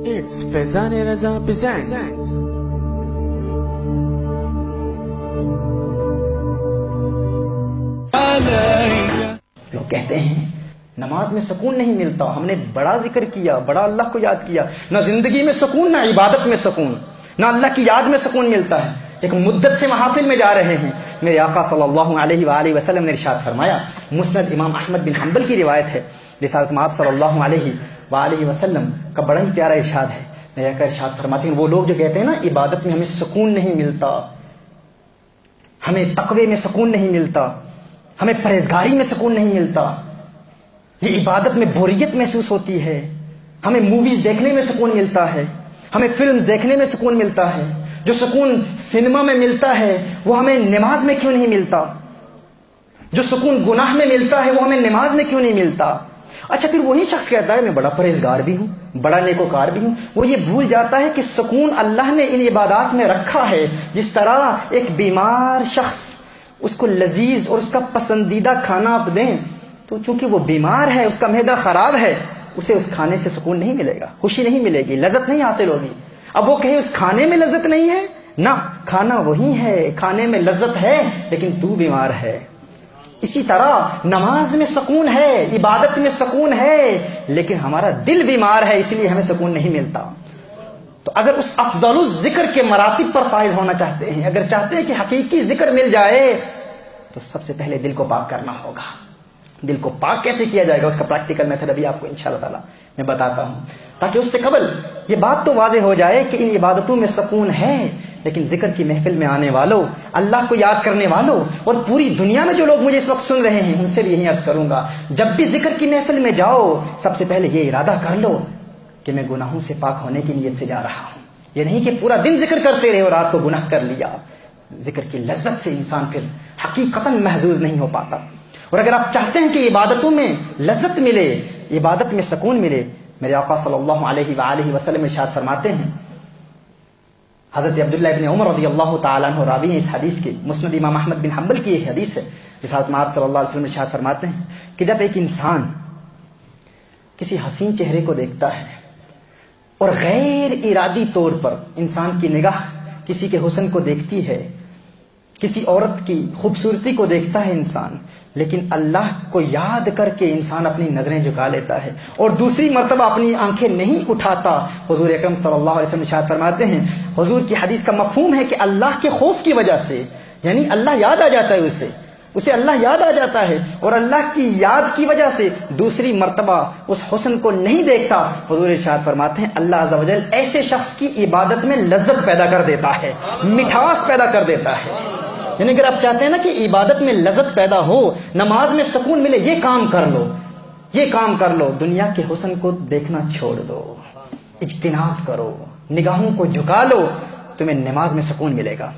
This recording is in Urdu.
It's Faizan-e Raza presents. لوگ کہتے ہیں نماز میں سکون نہیں ملتا، ہم نے بڑا ذکر کیا، بڑا اللہ کو یاد کیا، نہ زندگی میں سکون، نہ عبادت میں سکون، نہ اللہ کی یاد میں سکون ملتا ہے، لیکن مدت سے محافل میں جا رہے ہیں۔ میرے آقا صلی اللہ علیہ وآلہ وسلم نے ارشاد فرمایا، مسند امام احمد بن حنبل کی روایت ہے، رسالت مآب صلی اللہ علیہ وآلہ وسلم کا بڑا ہی پیارا ارشاد ہے۔ میرے آقا ارشاد فرماتے ہیں، وہ لوگ جو کہتے ہیں نا عبادت میں ہمیں سکون نہیں ملتا، ہمیں تقوی میں سکون نہیں ملتا، ہمیں پرہیزگاری میں سکون نہیں ملتا، یہ عبادت میں بوریت محسوس ہوتی ہے، ہمیں موویز دیکھنے میں سکون ملتا ہے، ہمیں فلمز دیکھنے میں سکون ملتا ہے، جو سکون سنیما میں ملتا ہے وہ ہمیں نماز میں کیوں نہیں ملتا، جو سکون گناہ میں ملتا ہے وہ ہمیں نماز میں کیوں نہیں ملتا۔ اچھا، پھر وہی شخص کہتا ہے میں بڑا پرہیزگار بھی ہوں، بڑا نیکوکار بھی ہوں، وہ یہ بھول جاتا ہے کہ سکون اللہ نے ان عبادات میں رکھا ہے۔ جس طرح ایک بیمار شخص اس کو لذیذ اور اس کا پسندیدہ کھانا آپ دیں تو چونکہ وہ بیمار ہے، اس کا معدہ خراب ہے، اسے اس کھانے سے سکون نہیں ملے گا، خوشی نہیں ملے گی، لذت نہیں حاصل ہوگی۔ اب وہ کہے اس کھانے میں لذت نہیں ہے، نہ، کھانا وہی ہے، کھانے میں لذت ہے لیکن تو بیمار ہے۔ اسی طرح نماز میں سکون ہے، عبادت میں سکون ہے، لیکن ہمارا دل بیمار ہے، اس لیے ہمیں سکون نہیں ملتا۔ تو اگر اس افضل الذکر کے مراتب پر فائز ہونا چاہتے ہیں، اگر چاہتے ہیں کہ حقیقی ذکر مل جائے، تو سب سے پہلے دل کو پاک کرنا ہوگا۔ دل کو پاک کیسے کیا جائے گا، اس کا پریکٹیکل میتھڈ ابھی آپ کو انشاءاللہ تعالی میں بتاتا ہوں، تاکہ اس سے قبل یہ بات تو واضح ہو جائے کہ ان عبادتوں میں سکون ہے، لیکن ذکر کی محفل میں آنے والوں، اللہ کو یاد کرنے والوں، اور پوری دنیا میں جو لوگ مجھے اس وقت سن رہے ہیں، ان سے بھی یہی عرض کروں گا، جب بھی ذکر کی محفل میں جاؤ، سب سے پہلے یہ ارادہ کر لو کہ میں گناہوں سے پاک ہونے کی نیت سے جا رہا ہوں۔ یہ نہیں کہ پورا دن ذکر کرتے رہے اور رات کو گناہ کر لیا۔ ذکر کی لذت سے انسان پھر حقیقتاً محظوظ نہیں ہو پاتا۔ اور اگر آپ چاہتے ہیں کہ عبادتوں میں لذت ملے، عبادت میں سکون ملے، میرے آقا صلی اللہ علیہ وآلہ وسلم ارشاد فرماتے ہیں، حضرت عبداللہ ابن عمر رضی اللہ تعالیٰ عنہ راوی ہیں اس حدیث کے، مسند امام احمد بن حنبل کی یہ حدیث ہے، رسالت مآب صلی اللہ علیہ وسلم ارشاد فرماتے ہیں کہ جب ایک انسان کسی حسین چہرے کو دیکھتا ہے اور غیر ارادی طور پر انسان کی نگاہ کسی کے حسن کو دیکھتی ہے، کسی عورت کی خوبصورتی کو دیکھتا ہے انسان، لیکن اللہ کو یاد کر کے انسان اپنی نظریں جھکا لیتا ہے اور دوسری مرتبہ اپنی آنکھیں نہیں اٹھاتا، حضور اکرم صلی اللہ علیہ وسلم ارشاد فرماتے ہیں، حضور کی حدیث کا مفہوم ہے کہ اللہ کے خوف کی وجہ سے، یعنی اللہ یاد آ جاتا ہے، اسے اللہ یاد آ جاتا ہے، اور اللہ کی یاد کی وجہ سے دوسری مرتبہ اس حسن کو نہیں دیکھتا۔ حضور ارشاد فرماتے ہیں اللہ عز و جل ایسے شخص کی عبادت میں لذت پیدا کر دیتا ہے، مٹھاس پیدا کر دیتا ہے۔ یعنی اگر آپ چاہتے ہیں نا کہ عبادت میں لذت پیدا ہو، نماز میں سکون ملے، یہ کام کر لو، یہ کام کر لو، دنیا کے حسن کو دیکھنا چھوڑ دو، اجتناب کرو، نگاہوں کو جھکا لو، تمہیں نماز میں سکون ملے گا۔